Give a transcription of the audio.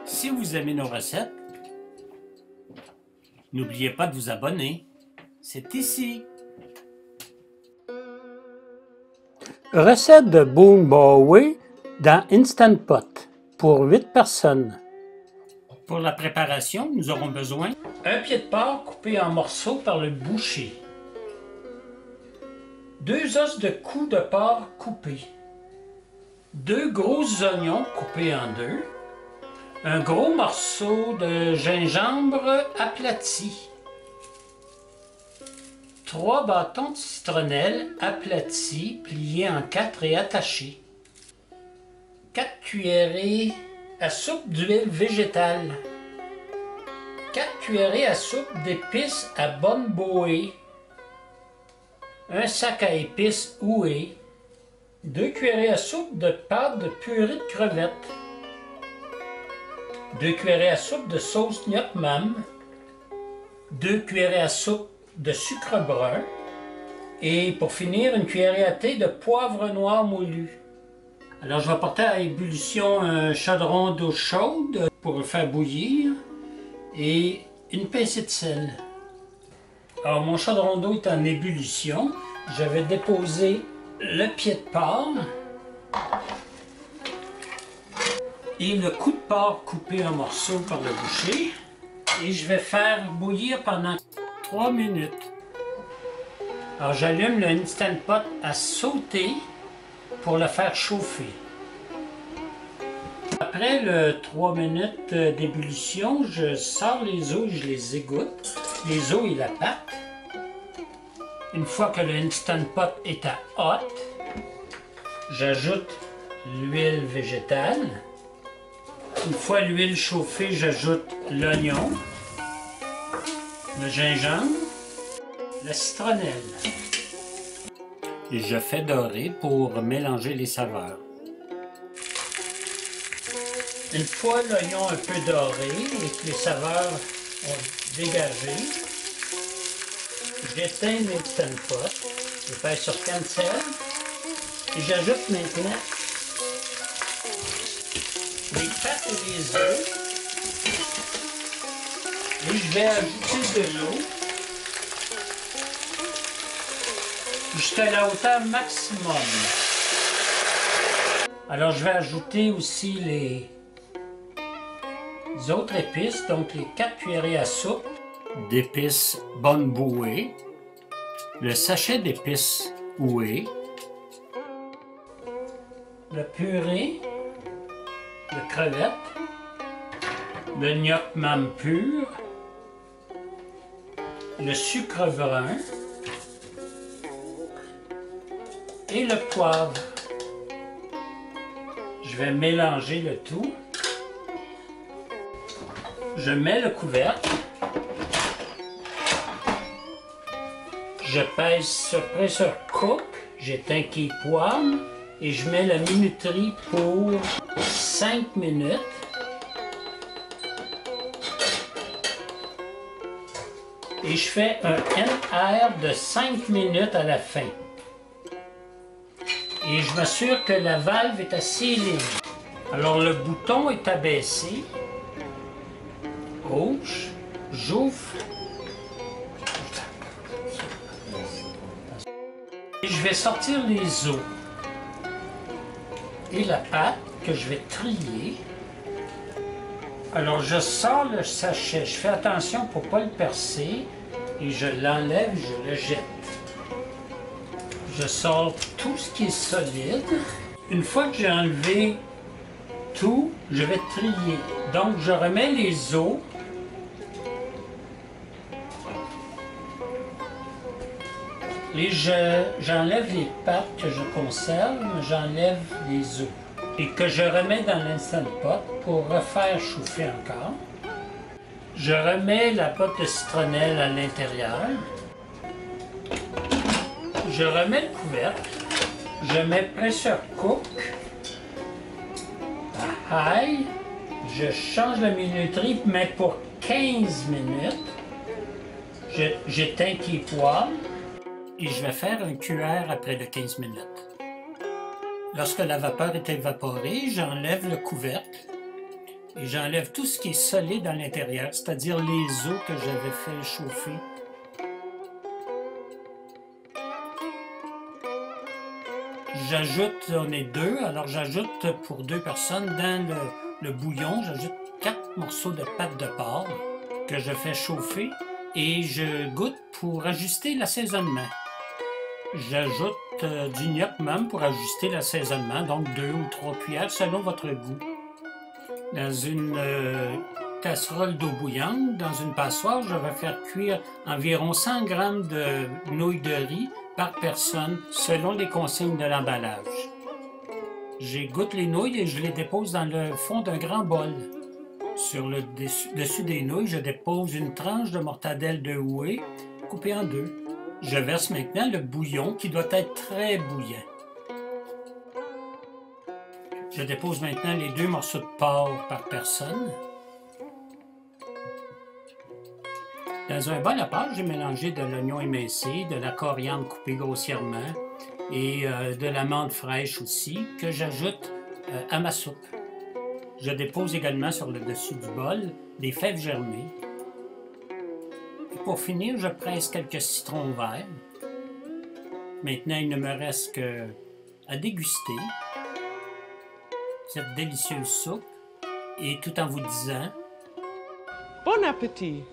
Si vous aimez nos recettes, n'oubliez pas de vous abonner. C'est ici. Recette de Boom Bowie dans Instant Pot pour 8 personnes. Pour la préparation, nous aurons besoin un pied de porc coupé en morceaux par le boucher, 2 os de cou de porc coupés, 2 gros oignons coupés en 2, un gros morceau de gingembre aplati, 3 bâtons de citronnelle aplatis pliés en 4 et attachés, 4 cuillerées à soupe d'huile végétale, 4 cuillerées à soupe d'épices à bonne bouée, un sac à épices oué, 2 cuillerées à soupe de pâte de purée de crevettes, 2 cuillerées à soupe de sauce gnocchi mam, 2 cuillerées à soupe de sucre brun et pour finir une cuillerée à thé de poivre noir moulu. Alors je vais porter à ébullition un chaudron d'eau chaude pour le faire bouillir et une pincée de sel. Alors mon chaudron d'eau est en ébullition. Je vais déposer le pied de porc et le cou de porc coupé en morceaux par le boucher. Et je vais faire bouillir pendant 3 minutes. Alors j'allume le Instant Pot à sauter pour le faire chauffer. Après le 3 minutes d'ébullition, je sors les os et je les égoutte. Les os et la pâte. Une fois que le Instant Pot est à hot, j'ajoute l'huile végétale. Une fois l'huile chauffée, j'ajoute l'oignon, le gingembre, la citronnelle. Et je fais dorer pour mélanger les saveurs. Une fois l'oignon un peu doré et que les saveurs ont dégagé, j'éteins l'Instant Pot, je fais sur cancel et j'ajoute maintenant les pâtes et les œufs et je vais ajouter de l'eau jusqu'à la hauteur maximum. Alors je vais ajouter aussi les autres épices, donc les 4 cuillerées à soupe d'épices bonne bouée, le sachet d'épices oué, la purée de crevettes, le gnocchi mam pur, le sucre brun et le poivre. Je vais mélanger le tout. Je mets le couvercle. Je pèse sur pressure cook. J'éteins qui poêle et je mets la minuterie pour 5 minutes. Et je fais un NR de 5 minutes à la fin. Et je m'assure que la valve est assez libre. Alors le bouton est abaissé. Rouge. J'ouvre. Et je vais sortir les os. Et la pâte que je vais trier. Alors je sors le sachet. Je fais attention pour ne pas le percer. Et je l'enlève, je le jette. Je sors tout ce qui est solide. Une fois que j'ai enlevé tout, je vais trier. Donc je remets les os. Et j'enlève les pâtes que je conserve, j'enlève les os. Et que je remets dans l'Instant Pot pour refaire chauffer encore. Je remets la pâte de citronnelle à l'intérieur. Je remets le couvercle. Je mets pressure cook. À high. Je change la minuterie, mais pour 15 minutes. J'éteins qui poêle. Et je vais faire un cuillère après de 15 minutes. Lorsque la vapeur est évaporée, j'enlève le couvercle Et j'enlève tout ce qui est solide à l'intérieur, c'est-à-dire les os que j'avais fait chauffer. J'ajoute, on est deux, alors j'ajoute pour 2 personnes dans le bouillon, j'ajoute 4 morceaux de pâte de porc que je fais chauffer et je goûte pour ajuster l'assaisonnement. J'ajoute du gnoc même pour ajuster l'assaisonnement, donc 2 ou 3 cuillères selon votre goût. Dans une casserole d'eau bouillante, dans une passoire, je vais faire cuire environ 100 g de nouilles de riz par personne, selon les consignes de l'emballage. J'égoutte les nouilles et je les dépose dans le fond d'un grand bol. Sur le dessus des nouilles, je dépose une tranche de mortadelle de houée coupée en 2. Je verse maintenant le bouillon qui doit être très bouillant. Je dépose maintenant les 2 morceaux de porc par personne. Dans un bol à part, j'ai mélangé de l'oignon émincé, de la coriandre coupée grossièrement et de la menthe fraîche aussi que j'ajoute à ma soupe. Je dépose également sur le dessus du bol des fèves germées. Et pour finir, je presse quelques citrons verts. Maintenant, il ne me reste qu'à déguster cette délicieuse soupe et tout en vous disant Bon appétit!